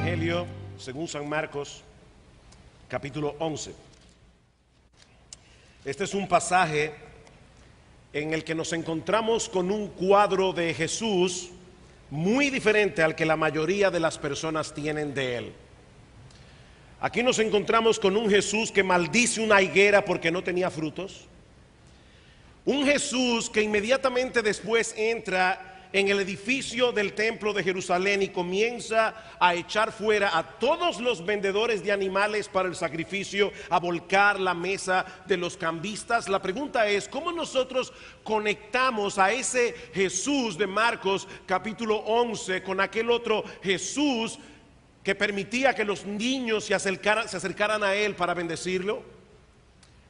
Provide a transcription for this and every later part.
Evangelio según San Marcos, capítulo 11. Este es un pasaje en el que nos encontramos con un cuadro de Jesús muy diferente al que la mayoría de las personas tienen de él. Aquí nos encontramos con un Jesús que maldice una higuera porque no tenía frutos. Un Jesús que inmediatamente después entra en el edificio del templo de Jerusalén y comienza a echar fuera a todos los vendedores de animales para el sacrificio, a volcar la mesa de los cambistas. La pregunta es, ¿cómo nosotros conectamos a ese Jesús de Marcos capítulo 11 con aquel otro Jesús que permitía que los niños se acercaran a él para bendecirlo?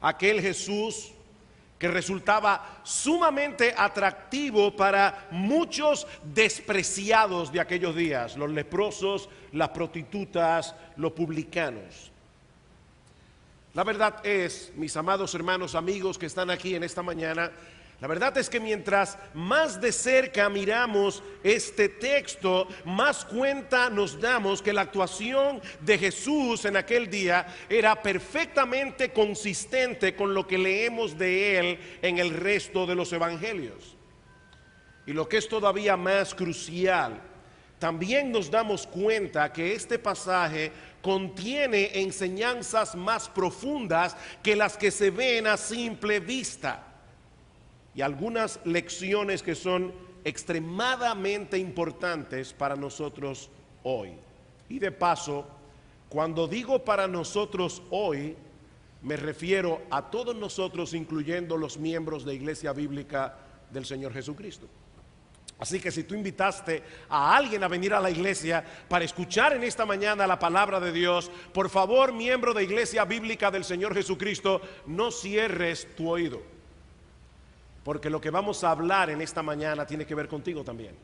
Aquel Jesús que resultaba sumamente atractivo para muchos despreciados de aquellos días, los leprosos, las prostitutas, los publicanos. La verdad es, mis amados hermanos, amigos que están aquí en esta mañana, la verdad es que mientras más de cerca miramos este texto, más cuenta nos damos que la actuación de Jesús en aquel día era perfectamente consistente con lo que leemos de él en el resto de los evangelios. Y lo que es todavía más crucial, también nos damos cuenta que este pasaje contiene enseñanzas más profundas que las que se ven a simple vista. Y algunas lecciones que son extremadamente importantes para nosotros hoy. Y de paso, cuando digo para nosotros hoy, me refiero a todos nosotros, incluyendo los miembros de Iglesia Bíblica del Señor Jesucristo. Así que si tú invitaste a alguien a venir a la iglesia para escuchar en esta mañana la palabra de Dios, por favor, miembro de Iglesia Bíblica del Señor Jesucristo, no cierres tu oído. Porque lo que vamos a hablar en esta mañana tiene que ver contigo también.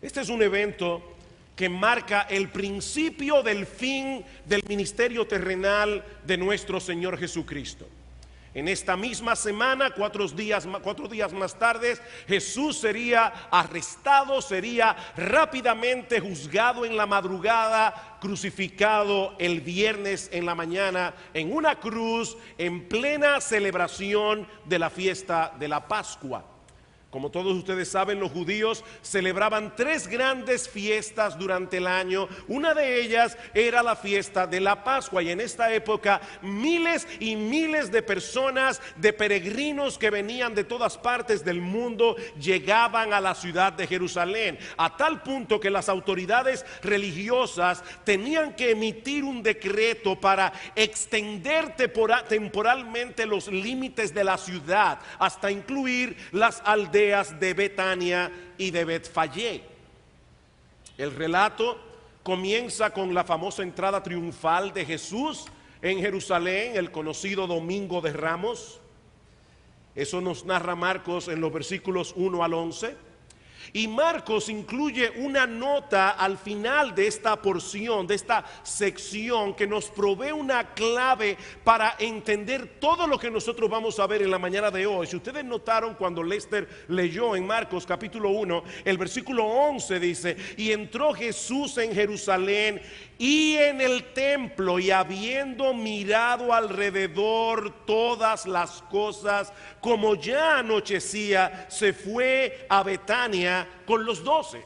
Este es un evento que marca el principio del fin del ministerio terrenal de nuestro Señor Jesucristo. En esta misma semana, 4 días más tarde, Jesús sería arrestado, sería rápidamente juzgado en la madrugada, crucificado el viernes en la mañana en una cruz en plena celebración de la fiesta de la Pascua. Como todos ustedes saben, los judíos celebraban 3 grandes fiestas durante el año. Una de ellas era la fiesta de la Pascua, y en esta época miles y miles de personas, de peregrinos que venían de todas partes del mundo, llegaban a la ciudad de Jerusalén, a tal punto que las autoridades religiosas tenían que emitir un decreto para extender temporalmente los límites de la ciudad, hasta incluir las aldeas de Betania y de Betfagé. El relato comienza con la famosa entrada triunfal de Jesús en Jerusalén, el conocido Domingo de Ramos. Eso nos narra Marcos en los versículos 1 al 11. Y Marcos incluye una nota al final de esta porción, de esta sección, que nos provee una clave para entender todo lo que nosotros vamos a ver en la mañana de hoy. Si ustedes notaron cuando Lester leyó en Marcos capítulo 1, el versículo 11 dice: y entró Jesús en Jerusalén y en el templo, y habiendo mirado alrededor todas las cosas, como ya anochecía, se fue a Betania con los 12.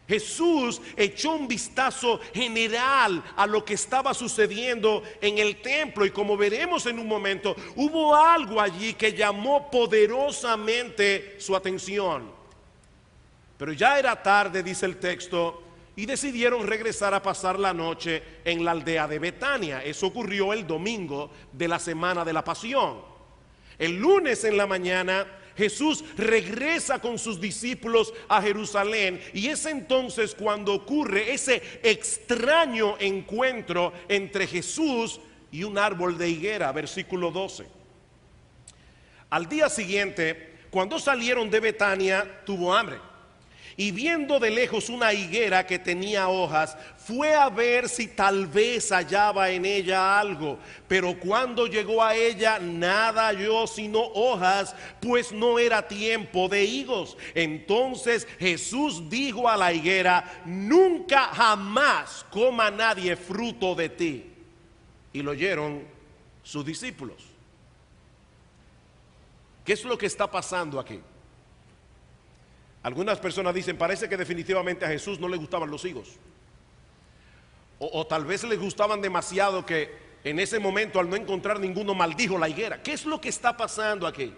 Jesús echó un vistazo general a lo que estaba sucediendo en el templo, y como veremos en un momento, hubo algo allí que llamó poderosamente su atención. Pero ya era tarde, dice el texto, y decidieron regresar a pasar la noche en la aldea de Betania. Eso ocurrió el domingo de la semana de la Pasión. El lunes en la mañana, Jesús regresa con sus discípulos a Jerusalén, y es entonces cuando ocurre ese extraño encuentro entre Jesús y un árbol de higuera, versículo 12. Al día siguiente, cuando salieron de Betania, tuvo hambre. Y viendo de lejos una higuera que tenía hojas, fue a ver si tal vez hallaba en ella algo. Pero cuando llegó a ella, nada halló sino hojas, pues no era tiempo de higos. Entonces Jesús dijo a la higuera: nunca jamás coma nadie fruto de ti. Y lo oyeron sus discípulos. ¿Qué es lo que está pasando aquí? Algunas personas dicen, parece que definitivamente a Jesús no le gustaban los higos. O tal vez les gustaban demasiado que en ese momento, al no encontrar ninguno, maldijo la higuera. ¿Qué es lo que está pasando aquí?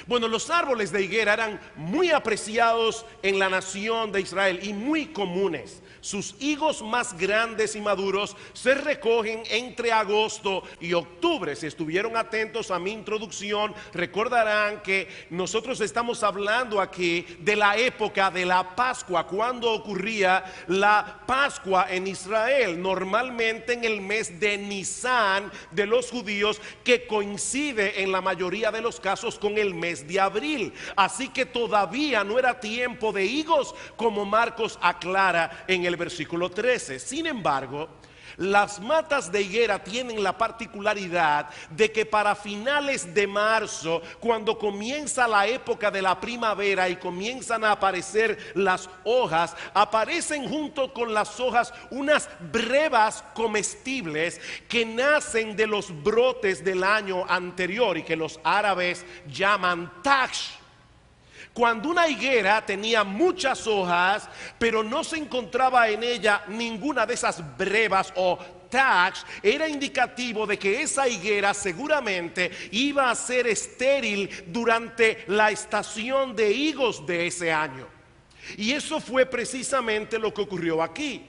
Bueno, los árboles de higuera eran muy apreciados en la nación de Israel y muy comunes. Sus higos más grandes y maduros se recogen entre agosto y octubre. Si estuvieron atentos a mi introducción, recordarán que nosotros estamos hablando aquí de la época de la Pascua, cuando ocurría la Pascua en Israel, normalmente en el mes de Nisan de los judíos, que coincide en la mayoría de los casos con el mes de abril. Así que todavía no era tiempo de higos, como Marcos aclara en el versículo 13. Sin embargo, las matas de higuera tienen la particularidad de que para finales de marzo, cuando comienza la época de la primavera y comienzan a aparecer las hojas, aparecen junto con las hojas unas brevas comestibles que nacen de los brotes del año anterior y que los árabes llaman tash. Cuando una higuera tenía muchas hojas, pero no se encontraba en ella ninguna de esas brevas o tags, era indicativo de que esa higuera seguramente iba a ser estéril durante la estación de higos de ese año. Y eso fue precisamente lo que ocurrió aquí.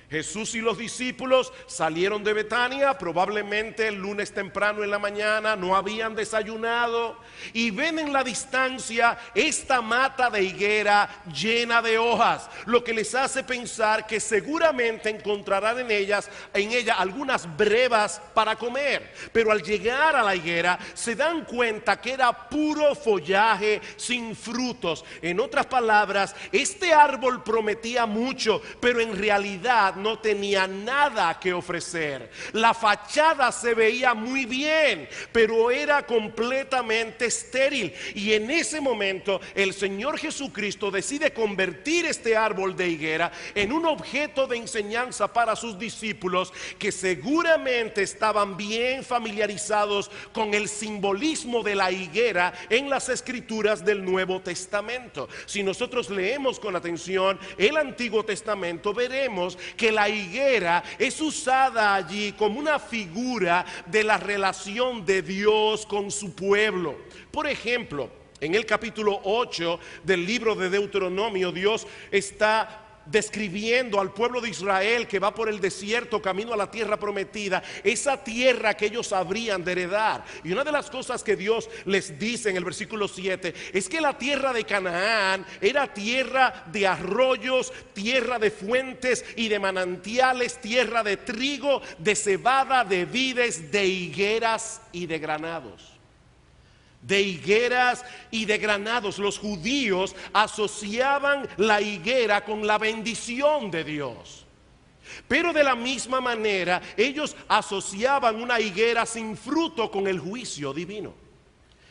Jesús y los discípulos salieron de Betania, probablemente el lunes temprano en la mañana, no habían desayunado, y ven en la distancia esta mata de higuera llena de hojas, lo que les hace pensar que seguramente encontrarán en ella algunas brevas para comer. Pero al llegar a la higuera se dan cuenta que era puro follaje sin frutos. En otras palabras, este árbol prometía mucho, pero en realidad no tenía nada que ofrecer. La fachada se veía muy bien, pero era completamente estéril. Y en ese momento el Señor Jesucristo decide convertir este árbol de higuera en un objeto de enseñanza para sus discípulos, que seguramente estaban bien familiarizados con el simbolismo de la higuera en las escrituras del Nuevo Testamento. Si nosotros leemos con atención el Antiguo Testamento, veremos que la higuera es usada allí como una figura de la relación de Dios con su pueblo. Por ejemplo, en el capítulo 8 del libro de Deuteronomio, Dios está describiendo al pueblo de Israel que va por el desierto camino a la tierra prometida, esa tierra que ellos habrían de heredar. Y una de las cosas que Dios les dice en el versículo 7 es que la tierra de Canaán era tierra de arroyos, tierra de fuentes y de manantiales, tierra de trigo, de cebada, de vides, de higueras y de granados. De higueras y de granados. Los judíos asociaban la higuera con la bendición de Dios. Pero de la misma manera, ellos asociaban una higuera sin fruto con el juicio divino.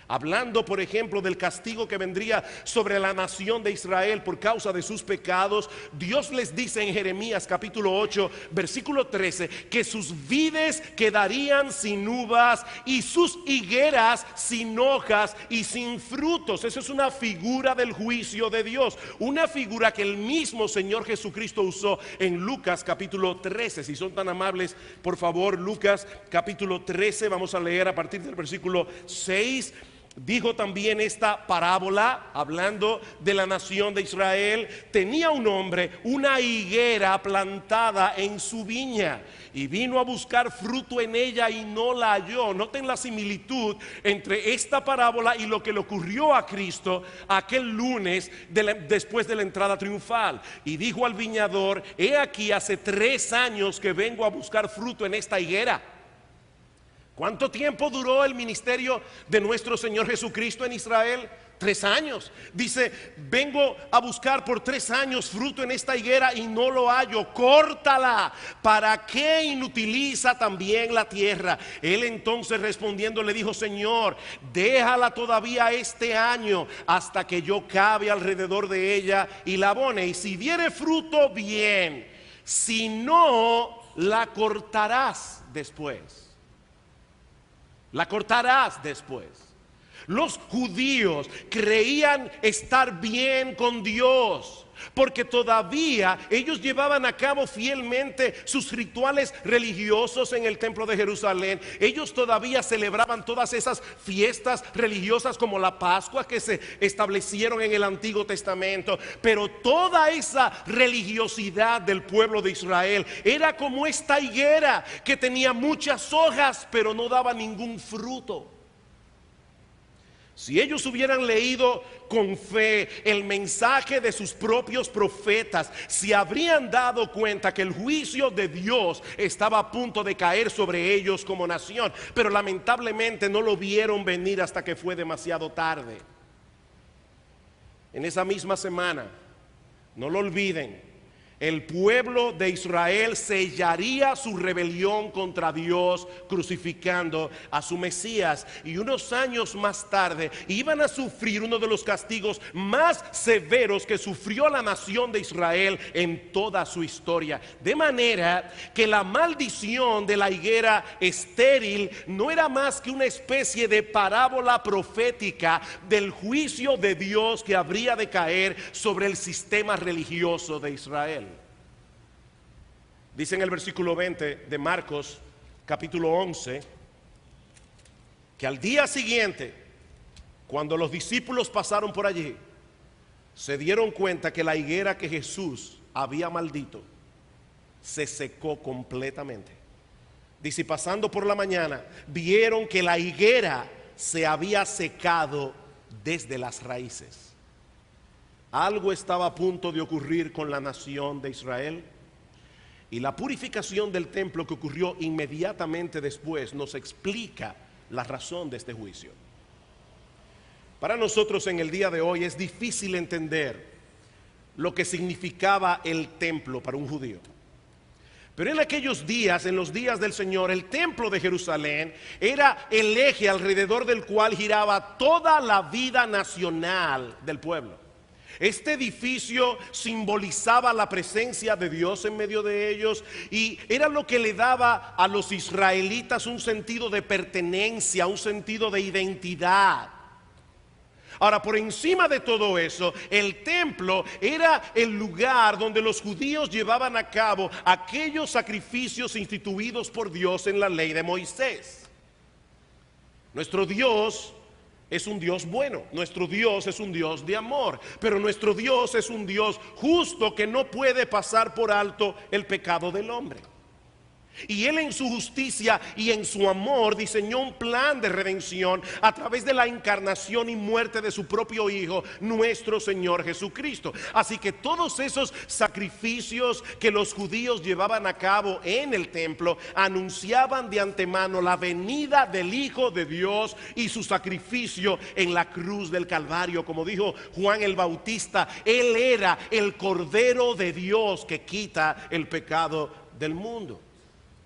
Hablando, por ejemplo, del castigo que vendría sobre la nación de Israel por causa de sus pecados, Dios les dice en Jeremías capítulo 8, versículo 13, que sus vides quedarían sin uvas y sus higueras sin hojas y sin frutos. Eso es una figura del juicio de Dios, una figura que el mismo Señor Jesucristo usó en Lucas capítulo 13. Si son tan amables, por favor, Lucas capítulo 13, vamos a leer a partir del versículo 6. Dijo también esta parábola, hablando de la nación de Israel: tenía un hombre una higuera plantada en su viña, y vino a buscar fruto en ella y no la halló. Noten la similitud entre esta parábola y lo que le ocurrió a Cristo aquel lunes después de la entrada triunfal. Y dijo al viñador: he aquí, hace 3 años que vengo a buscar fruto en esta higuera, ¿Cuánto tiempo duró el ministerio de nuestro Señor Jesucristo en Israel? 3 años. Dice, vengo a buscar por 3 años fruto en esta higuera y no lo hallo. Córtala. ¿Para qué inutiliza también la tierra? Él entonces respondiendo le dijo, Señor, déjala todavía este año hasta que yo cabe alrededor de ella y la abone. Y si diere fruto, bien. Si no, la cortarás después. La cortarás después. Los judíos creían estar bien con Dios, porque todavía ellos llevaban a cabo fielmente sus rituales religiosos en el templo de Jerusalén. Ellos todavía celebraban todas esas fiestas religiosas como la Pascua que se establecieron en el Antiguo Testamento. Pero toda esa religiosidad del pueblo de Israel era como esta higuera que tenía muchas hojas pero no daba ningún fruto. Si ellos hubieran leído con fe el mensaje de sus propios profetas, se habrían dado cuenta que el juicio de Dios estaba a punto de caer sobre ellos como nación. Pero lamentablemente no lo vieron venir hasta que fue demasiado tarde. En esa misma semana, no lo olviden, el pueblo de Israel sellaría su rebelión contra Dios crucificando a su Mesías. Y unos años más tarde iban a sufrir uno de los castigos más severos que sufrió la nación de Israel en toda su historia. De manera que la maldición de la higuera estéril no era más que una especie de parábola profética del juicio de Dios que habría de caer sobre el sistema religioso de Israel. Dice en el versículo 20 de Marcos capítulo 11 que al día siguiente, cuando los discípulos pasaron por allí, se dieron cuenta que la higuera que Jesús había maldito se secó completamente. Dice, y pasando por la mañana, vieron que la higuera se había secado desde las raíces. Algo estaba a punto de ocurrir con la nación de Israel. Y la purificación del templo que ocurrió inmediatamente después nos explica la razón de este juicio. Para nosotros en el día de hoy es difícil entender lo que significaba el templo para un judío. Pero en aquellos días, en los días del Señor, el templo de Jerusalén era el eje alrededor del cual giraba toda la vida nacional del pueblo. Este edificio simbolizaba la presencia de Dios en medio de ellos y era lo que le daba a los israelitas un sentido de pertenencia, un sentido de identidad. Ahora, por encima de todo eso, el templo era el lugar donde los judíos llevaban a cabo aquellos sacrificios instituidos por Dios en la ley de Moisés. Nuestro Dios es un Dios bueno, nuestro Dios es un Dios de amor, pero nuestro Dios es un Dios justo que no puede pasar por alto el pecado del hombre. Y Él en su justicia y en su amor diseñó un plan de redención a través de la encarnación y muerte de su propio Hijo, nuestro Señor Jesucristo. Así que todos esos sacrificios que los judíos llevaban a cabo en el templo anunciaban de antemano la venida del Hijo de Dios y su sacrificio en la cruz del Calvario. Como dijo Juan el Bautista, Él era el Cordero de Dios que quita el pecado del mundo.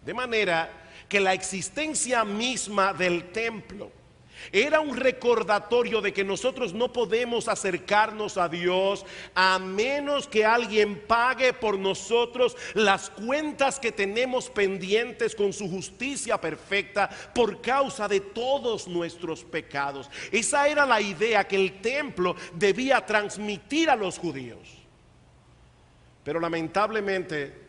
De manera que la existencia misma del templo era un recordatorio de que nosotros no podemos acercarnos a Dios a menos que alguien pague por nosotros las cuentas que tenemos pendientes con su justicia perfecta por causa de todos nuestros pecados. Esa era la idea que el templo debía transmitir a los judíos. Pero lamentablemente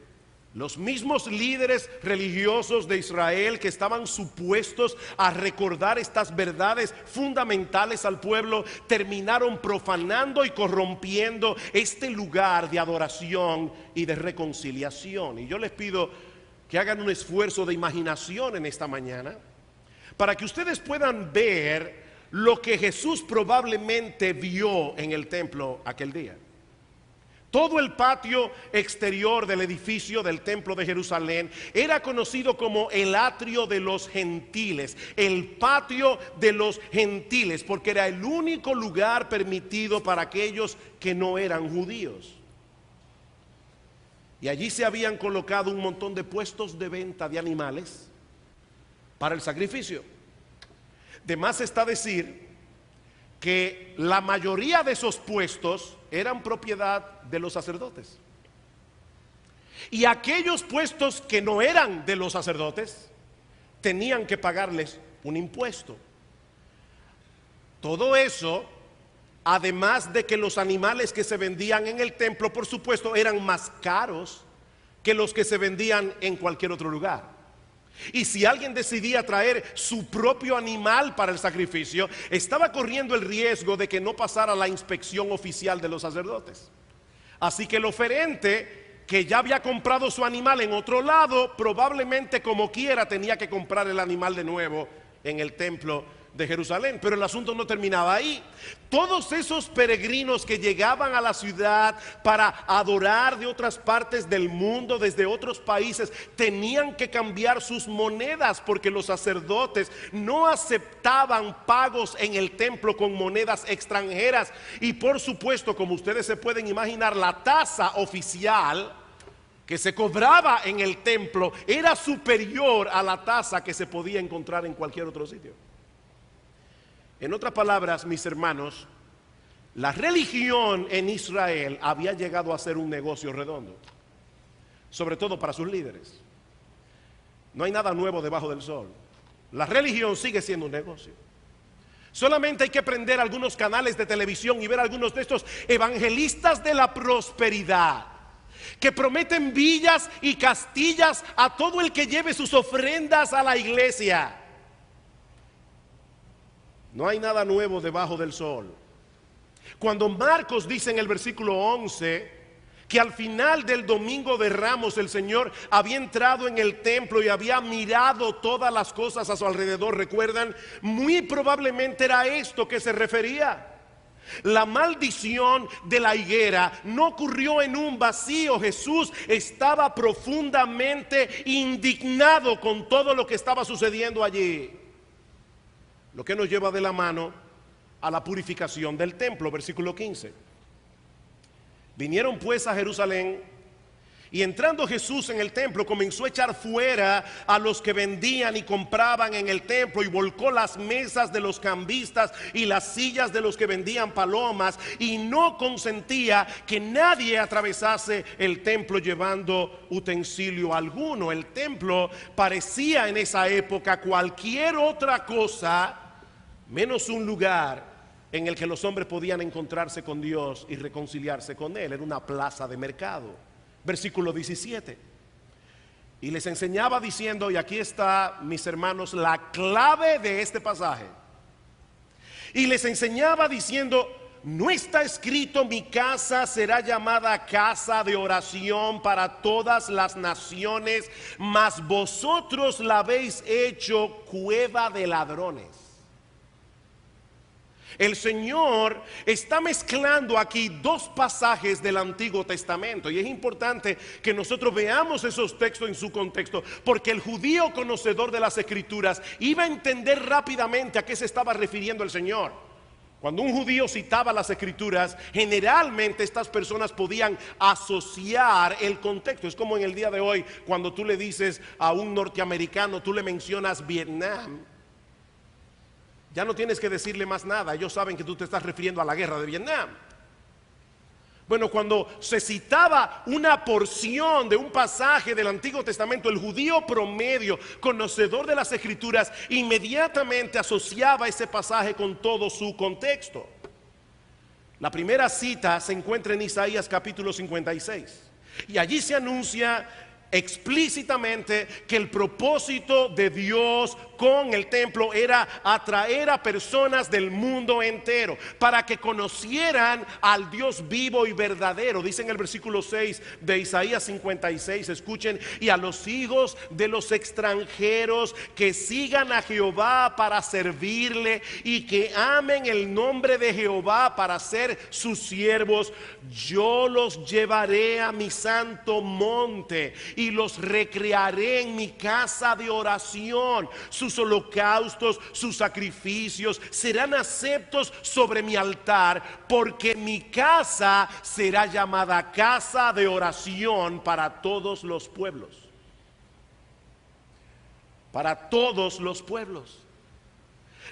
los mismos líderes religiosos de Israel que estaban supuestos a recordar estas verdades fundamentales al pueblo terminaron profanando y corrompiendo este lugar de adoración y de reconciliación. Y yo les pido que hagan un esfuerzo de imaginación en esta mañana para que ustedes puedan ver lo que Jesús probablemente vio en el templo aquel día. Todo el patio exterior del edificio del templo de Jerusalén era conocido como el atrio de los gentiles, el patio de los gentiles, porque era el único lugar permitido para aquellos que no eran judíos. Y allí se habían colocado un montón de puestos de venta de animales para el sacrificio. De más está decir que la mayoría de esos puestos eran propiedad de los sacerdotes. Y aquellos puestos que no eran de los sacerdotes tenían que pagarles un impuesto. Todo eso, además de que los animales que se vendían en el templo, por supuesto, eran más caros que los que se vendían en cualquier otro lugar. Y si alguien decidía traer su propio animal para el sacrificio, estaba corriendo el riesgo de que no pasara la inspección oficial de los sacerdotes. Así que el oferente, que ya había comprado su animal en otro lado, probablemente como quiera tenía que comprar el animal de nuevo en el templo de Jerusalén. Pero el asunto no terminaba ahí. Todos esos peregrinos que llegaban a la ciudad para adorar de otras partes del mundo, desde otros países, tenían que cambiar sus monedas, porque los sacerdotes no aceptaban pagos en el templo con monedas extranjeras. Y por supuesto, como ustedes se pueden imaginar, la tasa oficial que se cobraba en el templo era superior a la tasa que se podía encontrar en cualquier otro sitio. En otras palabras, mis hermanos, la religión en Israel había llegado a ser un negocio redondo, sobre todo para sus líderes. No hay nada nuevo debajo del sol. La religión sigue siendo un negocio. Solamente hay que prender algunos canales de televisión y ver algunos de estos evangelistas de la prosperidad que prometen villas y castillas a todo el que lleve sus ofrendas a la iglesia. No hay nada nuevo debajo del sol. Cuando Marcos dice en el versículo 11 que al final del domingo de Ramos el Señor había entrado en el templo y había mirado todas las cosas a su alrededor, ¿recuerdan? Muy probablemente era esto que se refería. La maldición de la higuera no ocurrió en un vacío. Jesús estaba profundamente indignado con todo lo que estaba sucediendo allí. Lo que nos lleva de la mano a la purificación del templo, versículo 15. Vinieron pues a Jerusalén, y entrando Jesús en el templo comenzó a echar fuera a los que vendían y compraban en el templo, y volcó las mesas de los cambistas y las sillas de los que vendían palomas, y no consentía que nadie atravesase el templo llevando utensilio alguno. El templo parecía en esa época cualquier otra cosa menos un lugar en el que los hombres podían encontrarse con Dios y reconciliarse con Él. Era una plaza de mercado. Versículo 17. Y les enseñaba diciendo, y aquí está, mis hermanos, la clave de este pasaje. Y les enseñaba diciendo: ¿no está escrito, mi casa será llamada casa de oración para todas las naciones? Mas vosotros la habéis hecho cueva de ladrones. El Señor está mezclando aquí dos pasajes del Antiguo Testamento, y es importante que nosotros veamos esos textos en su contexto, porque el judío conocedor de las Escrituras iba a entender rápidamente a qué se estaba refiriendo el Señor. Cuando un judío citaba las Escrituras, generalmente estas personas podían asociar el contexto. Es como en el día de hoy, cuando tú le dices a un norteamericano, tú le mencionas Vietnam, ya no tienes que decirle más nada. Ellos saben que tú te estás refiriendo a la guerra de Vietnam. Bueno, cuando se citaba una porción de un pasaje del Antiguo Testamento, el judío promedio, conocedor de las Escrituras, inmediatamente asociaba ese pasaje con todo su contexto. La primera cita se encuentra en Isaías capítulo 56, y allí se anuncia explícitamente que el propósito de Dios con el templo era atraer a personas del mundo entero para que conocieran al Dios vivo y verdadero. Dice en el versículo 6 de Isaías 56, escuchen: y a los hijos de los extranjeros que sigan a Jehová para servirle y que amen el nombre de Jehová para ser sus siervos, yo los llevaré a mi santo monte y los recrearé en mi casa de oración. Sus holocaustos, sus sacrificios serán aceptos sobre mi altar, porque mi casa será llamada casa de oración para todos los pueblos. Para todos los pueblos.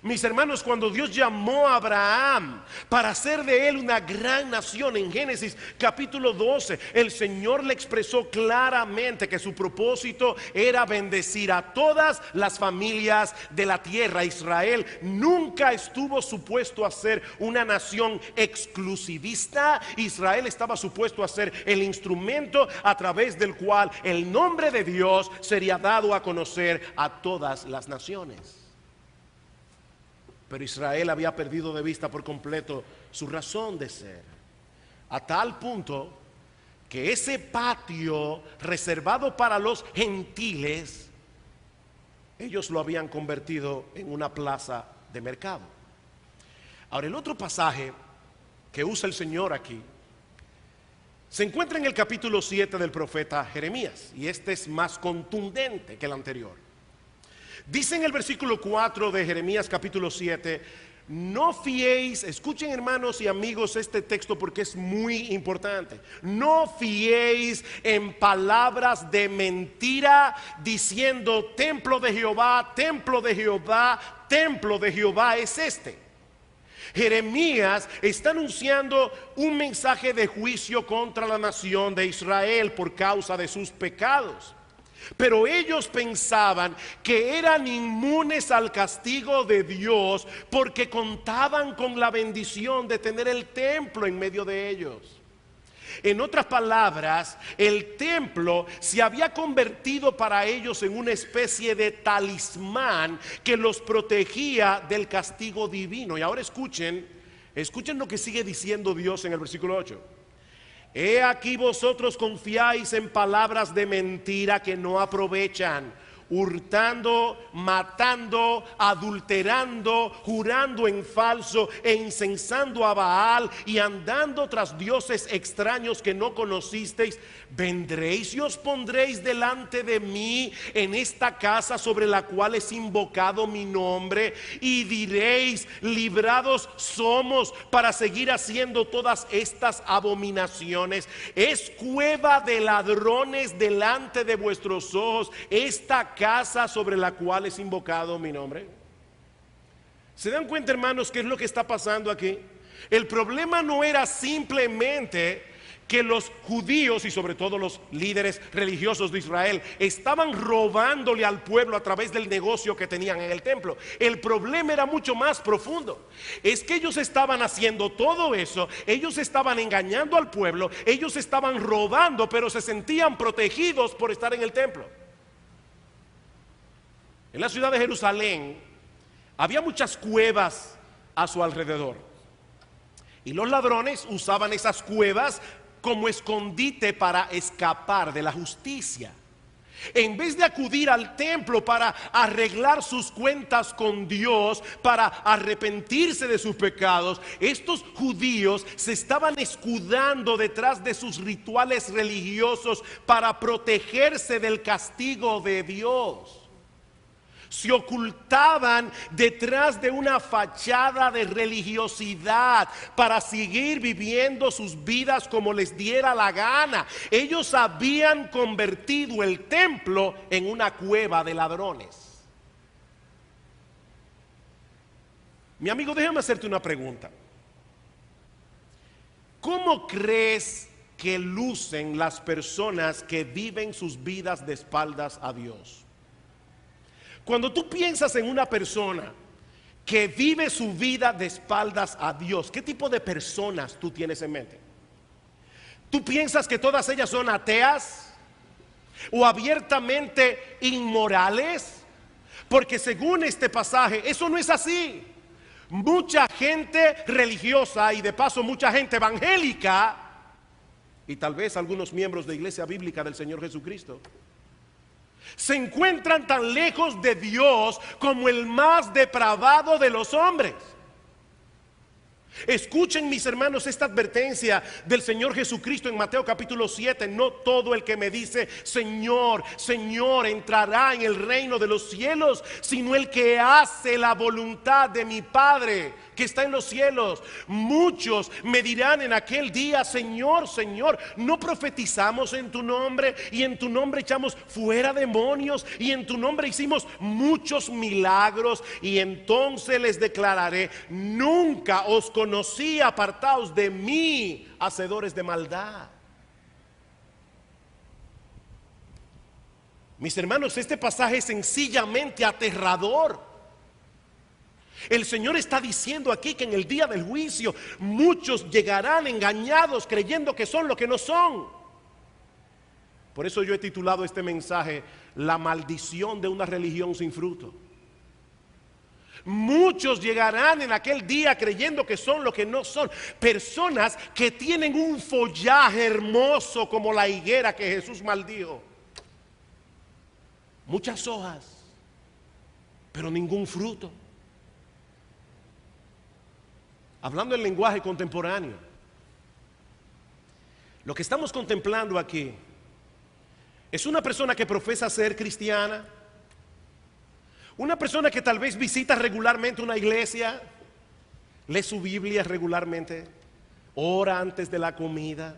Mis hermanos, cuando Dios llamó a Abraham para hacer de él una gran nación, en Génesis capítulo 12, el Señor le expresó claramente que su propósito era bendecir a todas las familias de la tierra. Israel nunca estuvo supuesto a ser una nación exclusivista. Israel estaba supuesto a ser el instrumento a través del cual el nombre de Dios sería dado a conocer a todas las naciones. Pero Israel había perdido de vista por completo su razón de ser, a tal punto que ese patio reservado para los gentiles, ellos lo habían convertido en una plaza de mercado. Ahora, el otro pasaje que usa el Señor aquí se encuentra en el capítulo 7 del profeta Jeremías, y este es más contundente que el anterior. Dice en el versículo 4 de Jeremías capítulo 7: no fiéis, escuchen hermanos y amigos este texto porque es muy importante, no fiéis en palabras de mentira diciendo templo de Jehová, templo de Jehová, templo de Jehová es este. Jeremías está anunciando un mensaje de juicio contra la nación de Israel por causa de sus pecados. Pero ellos pensaban que eran inmunes al castigo de Dios porque contaban con la bendición de tener el templo en medio de ellos. En otras palabras, el templo se había convertido para ellos en una especie de talismán que los protegía del castigo divino. Y ahora escuchen lo que sigue diciendo Dios en el versículo 8. He aquí vosotros confiáis en palabras de mentira que no aprovechan, hurtando, matando, adulterando, jurando en falso e incensando a Baal y andando tras dioses extraños que no conocisteis. Vendréis y os pondréis delante de mí en esta casa sobre la cual es invocado mi nombre, y diréis: librados somos para seguir haciendo todas estas abominaciones. Es cueva de ladrones delante de vuestros ojos esta casa sobre la cual es invocado mi nombre. ¿Se dan cuenta, hermanos, qué es lo que está pasando aquí? El problema no era simplemente que los judíos y sobre todo los líderes religiosos de Israel estaban robándole al pueblo a través del negocio que tenían en el templo. El problema era mucho más profundo. Es que ellos estaban haciendo todo eso, ellos estaban engañando al pueblo, ellos estaban robando, pero se sentían protegidos por estar en el templo. En la ciudad de Jerusalén había muchas cuevas a su alrededor, y los ladrones usaban esas cuevas como escondite para escapar de la justicia. En vez de acudir al templo para arreglar sus cuentas con Dios, para arrepentirse de sus pecados, estos judíos se estaban escudando detrás de sus rituales religiosos para protegerse del castigo de Dios. Se ocultaban detrás de una fachada de religiosidad para seguir viviendo sus vidas como les diera la gana. Ellos habían convertido el templo en una cueva de ladrones. Mi amigo, déjame hacerte una pregunta. ¿Cómo crees que lucen las personas que viven sus vidas de espaldas a Dios? Cuando tú piensas en una persona que vive su vida de espaldas a Dios, ¿qué tipo de personas tú tienes en mente? ¿Tú piensas que todas ellas son ateas o abiertamente inmorales? Porque según este pasaje, eso no es así. Mucha gente religiosa y de paso mucha gente evangélica y tal vez algunos miembros de Iglesia Bíblica del Señor Jesucristo se encuentran tan lejos de Dios como el más depravado de los hombres. Escuchen, mis hermanos, esta advertencia del Señor Jesucristo en Mateo capítulo 7. No todo el que me dice Señor, Señor entrará en el reino de los cielos, sino el que hace la voluntad de mi Padre que está en los cielos. Muchos me dirán en aquel día: Señor, Señor, ¿no profetizamos en tu nombre? Y en tu nombre echamos fuera demonios, y en tu nombre hicimos muchos milagros. Y entonces les declararé: nunca os conocí, apartaos de mí, hacedores de maldad. Mis hermanos, este pasaje es sencillamente aterrador. El Señor está diciendo aquí que en el día del juicio muchos llegarán engañados creyendo que son lo que no son. Por eso yo he titulado este mensaje: la maldición de una religión sin fruto. Muchos llegarán en aquel día creyendo que son lo que no son. Personas que tienen un follaje hermoso como la higuera que Jesús maldijo. Muchas hojas, pero ningún fruto. Hablando en lenguaje contemporáneo, lo que estamos contemplando aquí es una persona que profesa ser cristiana, una persona que tal vez visita regularmente una iglesia, lee su Biblia regularmente, ora antes de la comida,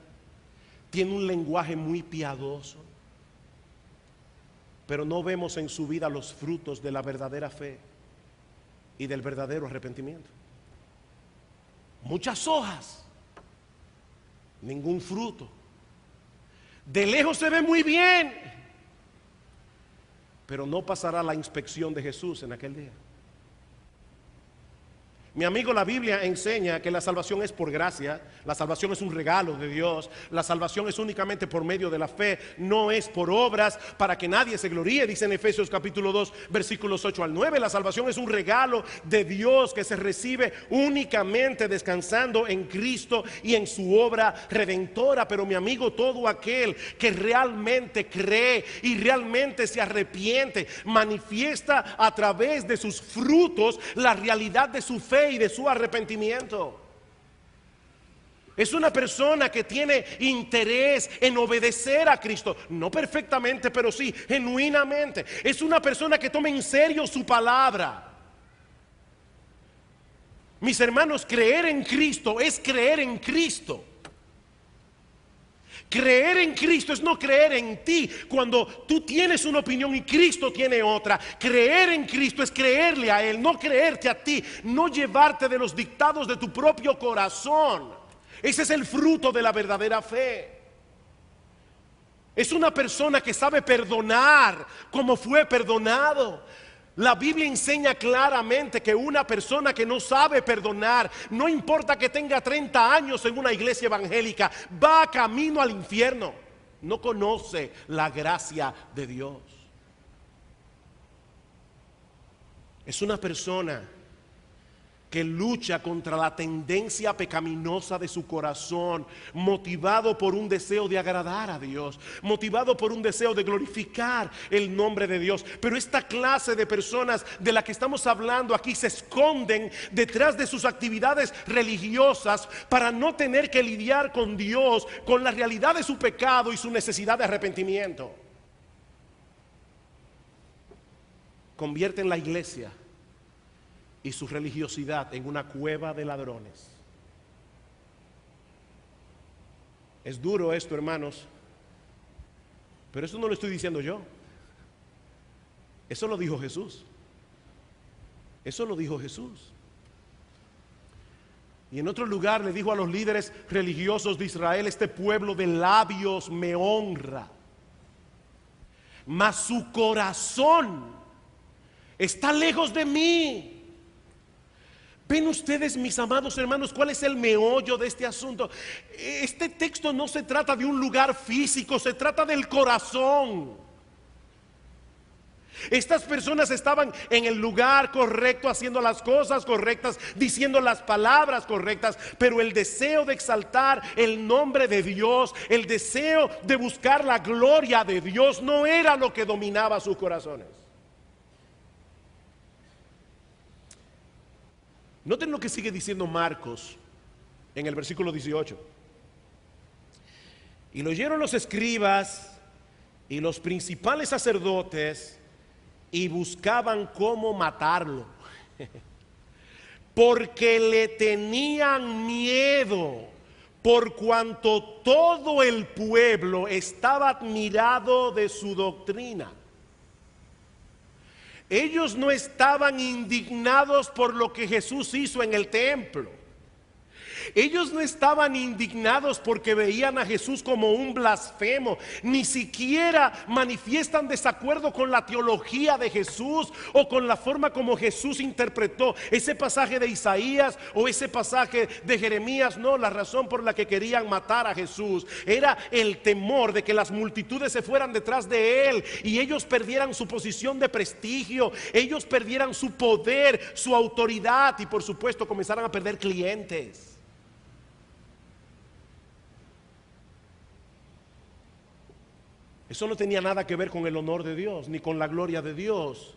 tiene un lenguaje muy piadoso, pero no vemos en su vida los frutos de la verdadera fe y del verdadero arrepentimiento. Muchas hojas, ningún fruto. De lejos se ve muy bien, pero no pasará la inspección de Jesús en aquel día. Mi amigo, la Biblia enseña que la salvación es por gracia. La salvación es un regalo de Dios. La salvación es únicamente por medio de la fe, no es por obras para que nadie se gloríe, dice en Efesios capítulo 2 versículos 8 al 9. La salvación es un regalo de Dios que se recibe únicamente descansando en Cristo y en su obra redentora. Pero mi amigo, todo aquel que realmente cree y realmente se arrepiente, manifiesta a través de sus frutos la realidad de su fe y de su arrepentimiento. Es una persona que tiene interés en obedecer a Cristo, no perfectamente, pero sí genuinamente. Es una persona que toma en serio su palabra. Mis hermanos, creer en Cristo es creer en Cristo. Creer en Cristo es no creer en ti cuando tú tienes una opinión y Cristo tiene otra. Creer en Cristo es creerle a Él, no creerte a ti, no llevarte de los dictados de tu propio corazón. Ese es el fruto de la verdadera fe. Es una persona que sabe perdonar como fue perdonado. La Biblia enseña claramente que una persona que no sabe perdonar, no importa que tenga 30 años en una iglesia evangélica, va camino al infierno. No conoce la gracia de Dios. Es una persona que lucha contra la tendencia pecaminosa de su corazón, motivado por un deseo de agradar a Dios, motivado por un deseo de glorificar el nombre de Dios. Pero esta clase de personas de la que estamos hablando aquí se esconden detrás de sus actividades religiosas para no tener que lidiar con Dios, con la realidad de su pecado y su necesidad de arrepentimiento. Convierten la iglesia y su religiosidad en una cueva de ladrones. Es duro esto, hermanos, pero eso no lo estoy diciendo yo. Eso lo dijo Jesús. Eso lo dijo Jesús. Y en otro lugar le dijo a los líderes religiosos de Israel: este pueblo de labios me honra, mas su corazón está lejos de mí. ¿Ven ustedes, mis amados hermanos, cuál es el meollo de este asunto? Este texto no se trata de un lugar físico, se trata del corazón. Estas personas estaban en el lugar correcto, haciendo las cosas correctas, diciendo las palabras correctas, pero el deseo de exaltar el nombre de Dios, el deseo de buscar la gloria de Dios, no era lo que dominaba sus corazones. Noten lo que sigue diciendo Marcos en el versículo 18. Y lo oyeron los escribas y los principales sacerdotes y buscaban cómo matarlo, porque le tenían miedo, por cuanto todo el pueblo estaba admirado de su doctrina. Ellos no estaban indignados por lo que Jesús hizo en el templo. Ellos no estaban indignados porque veían a Jesús como un blasfemo. Ni siquiera manifiestan desacuerdo con la teología de Jesús o con la forma como Jesús interpretó ese pasaje de Isaías o ese pasaje de Jeremías. No, la razón por la que querían matar a Jesús era el temor de que las multitudes se fueran detrás de él y ellos perdieran su posición de prestigio, ellos perdieran su poder, su autoridad y por supuesto comenzaran a perder clientes. Eso no tenía nada que ver con el honor de Dios, ni con la gloria de Dios,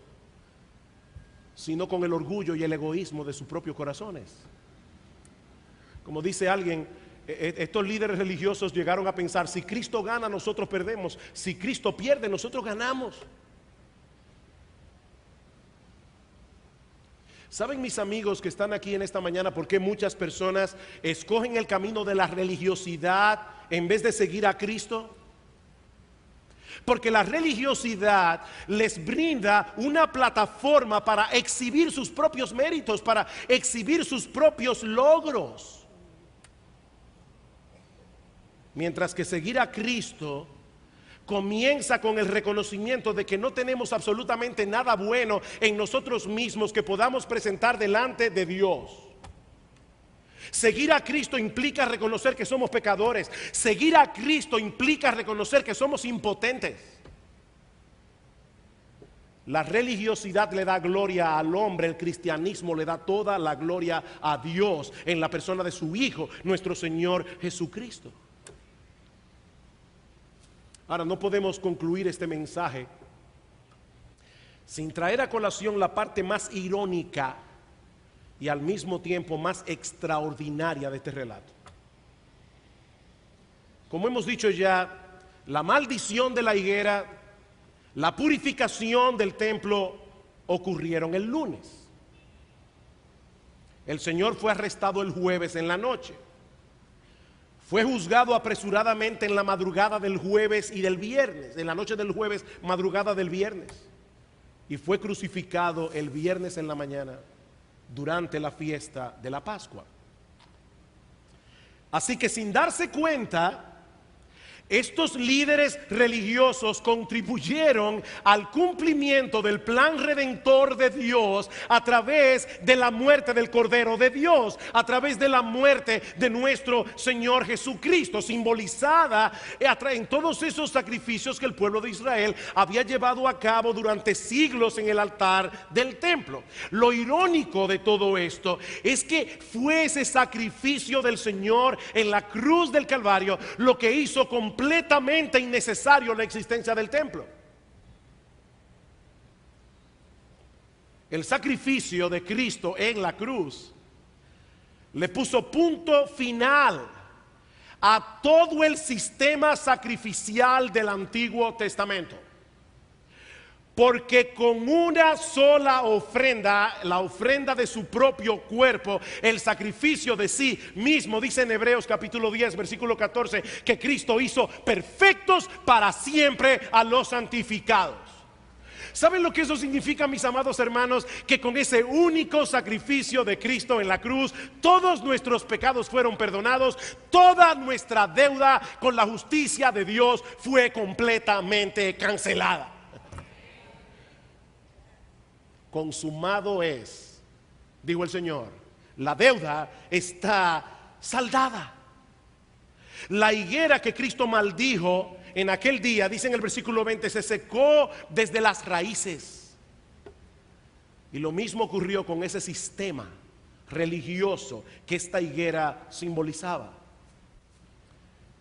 sino con el orgullo y el egoísmo de sus propios corazones. Como dice alguien, estos líderes religiosos llegaron a pensar, si Cristo gana, nosotros perdemos. Si Cristo pierde, nosotros ganamos. ¿Saben, mis amigos que están aquí en esta mañana, por qué muchas personas escogen el camino de la religiosidad en vez de seguir a Cristo? Porque la religiosidad les brinda una plataforma para exhibir sus propios méritos, para exhibir sus propios logros. Mientras que seguir a Cristo comienza con el reconocimiento de que no tenemos absolutamente nada bueno en nosotros mismos que podamos presentar delante de Dios. Seguir a Cristo implica reconocer que somos pecadores. Seguir a Cristo implica reconocer que somos impotentes. La religiosidad le da gloria al hombre, el cristianismo le da toda la gloria a Dios en la persona de su Hijo, nuestro Señor Jesucristo. Ahora, no podemos concluir este mensaje sin traer a colación la parte más irónica y al mismo tiempo más extraordinaria de este relato. Como hemos dicho ya, la maldición de la higuera, la purificación del templo ocurrieron el lunes. El Señor fue arrestado el jueves en la noche. Fue juzgado apresuradamente en la madrugada del jueves y del viernes, en la noche del jueves, madrugada del viernes. Y fue crucificado el viernes en la mañana, durante la fiesta de la Pascua. Así que sin darse cuenta, estos líderes religiosos contribuyeron al cumplimiento del plan redentor de Dios a través de la muerte del Cordero de Dios, a través de la muerte de nuestro Señor Jesucristo, simbolizada en todos esos sacrificios que el pueblo de Israel había llevado a cabo durante siglos en el altar del templo. Lo irónico de todo esto es que fue ese sacrificio del Señor en la cruz del Calvario lo que hizo completamente innecesario la existencia del templo. El sacrificio de Cristo en la cruz le puso punto final a todo el sistema sacrificial del Antiguo Testamento. Porque con una sola ofrenda, la ofrenda de su propio cuerpo, el sacrificio de sí mismo, dice en Hebreos capítulo 10, versículo 14, que Cristo hizo perfectos para siempre a los santificados. ¿Saben lo que eso significa, mis amados hermanos? Que con ese único sacrificio de Cristo en la cruz, todos nuestros pecados fueron perdonados, toda nuestra deuda con la justicia de Dios fue completamente cancelada. Consumado es, dijo el Señor, la deuda está saldada. La higuera que Cristo maldijo en aquel día, dice en el versículo 20, se secó desde las raíces. Y lo mismo ocurrió con ese sistema religioso que esta higuera simbolizaba.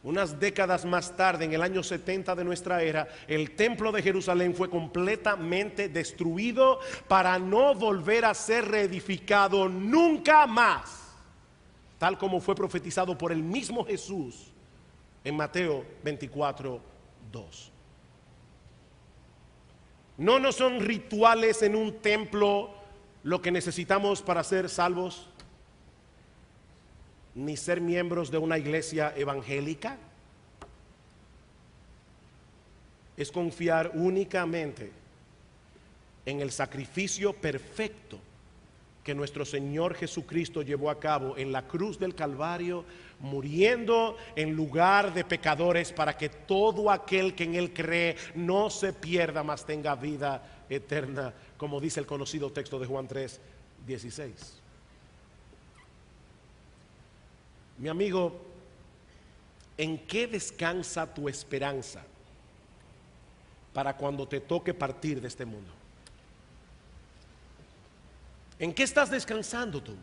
Unas décadas más tarde, en el año 70 de nuestra era, el templo de Jerusalén fue completamente destruido para no volver a ser reedificado nunca más, tal como fue profetizado por el mismo Jesús en Mateo 24:2. No son rituales en un templo lo que necesitamos para ser salvos, ni ser miembros de una iglesia evangélica. Es confiar únicamente en el sacrificio perfecto que nuestro Señor Jesucristo llevó a cabo en la cruz del Calvario, muriendo en lugar de pecadores, para que todo aquel que en Él cree no se pierda, mas tenga vida eterna, como dice el conocido texto de Juan 3:16. Mi amigo, ¿en qué descansa tu esperanza para cuando te toque partir de este mundo? ¿En qué estás descansando tú?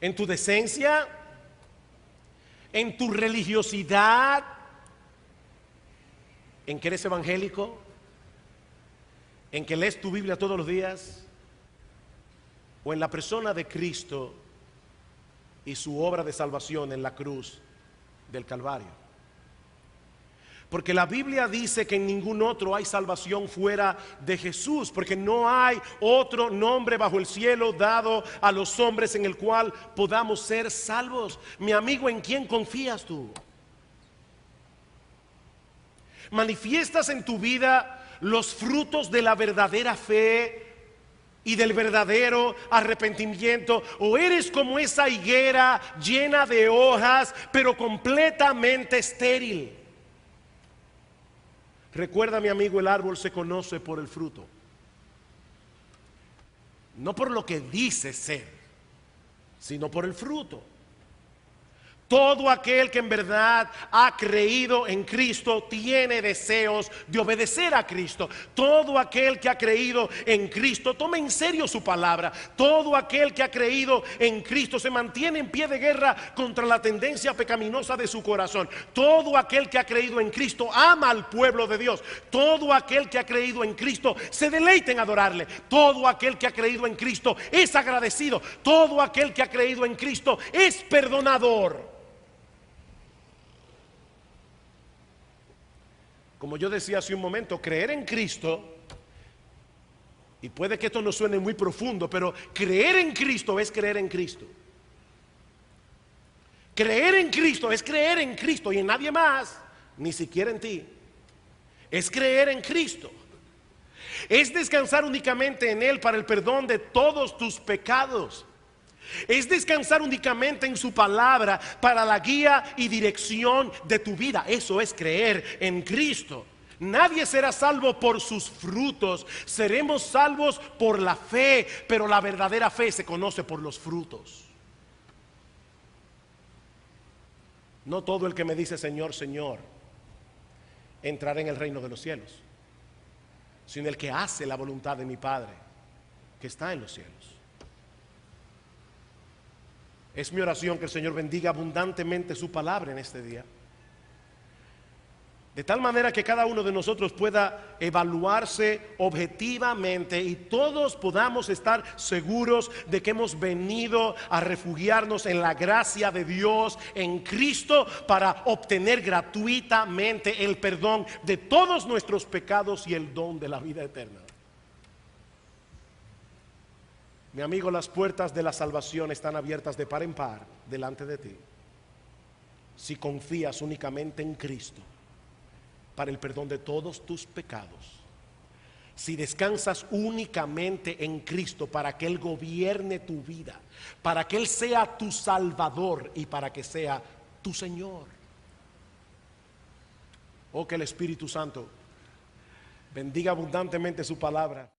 ¿En tu decencia? ¿En tu religiosidad? ¿En que eres evangélico? ¿En que lees tu Biblia todos los días? ¿O en la persona de Cristo y su obra de salvación en la cruz del Calvario? Porque la Biblia dice que en ningún otro hay salvación fuera de Jesús, porque no hay otro nombre bajo el cielo dado a los hombres en el cual podamos ser salvos. Mi amigo, ¿en quién confías tú? ¿Manifiestas en tu vida los frutos de la verdadera fe y del verdadero arrepentimiento? ¿O eres como esa higuera llena de hojas pero completamente estéril? Recuerda, mi amigo, el árbol se conoce por el fruto, no por lo que dice ser, sino por el fruto. Todo aquel que en verdad ha creído en Cristo tiene deseos de obedecer a Cristo. Todo aquel que ha creído en Cristo toma en serio su palabra. Todo aquel que ha creído en Cristo se mantiene en pie de guerra contra la tendencia pecaminosa de su corazón. Todo aquel que ha creído en Cristo ama al pueblo de Dios. Todo aquel que ha creído en Cristo se deleita en adorarle. Todo aquel que ha creído en Cristo es agradecido. Todo aquel que ha creído en Cristo es perdonador. Como yo decía hace un momento, creer en Cristo, y puede que esto no suene muy profundo, pero creer en Cristo es creer en Cristo. Creer en Cristo es creer en Cristo y en nadie más, ni siquiera en ti. Es creer en Cristo. Es descansar únicamente en Él para el perdón de todos tus pecados. Es descansar únicamente en su palabra para la guía y dirección de tu vida. Eso es creer en Cristo. Nadie será salvo por sus frutos. Seremos salvos por la fe, pero la verdadera fe se conoce por los frutos. No todo el que me dice Señor, Señor entrará en el reino de los cielos, sino el que hace la voluntad de mi Padre que está en los cielos. Es mi oración que el Señor bendiga abundantemente su palabra en este día, de tal manera que cada uno de nosotros pueda evaluarse objetivamente y todos podamos estar seguros de que hemos venido a refugiarnos en la gracia de Dios en Cristo para obtener gratuitamente el perdón de todos nuestros pecados y el don de la vida eterna. Mi amigo, las puertas de la salvación están abiertas de par en par delante de ti, si confías únicamente en Cristo para el perdón de todos tus pecados. Si descansas únicamente en Cristo para que Él gobierne tu vida, para que Él sea tu Salvador y para que sea tu Señor. Oh, que el Espíritu Santo bendiga abundantemente su palabra.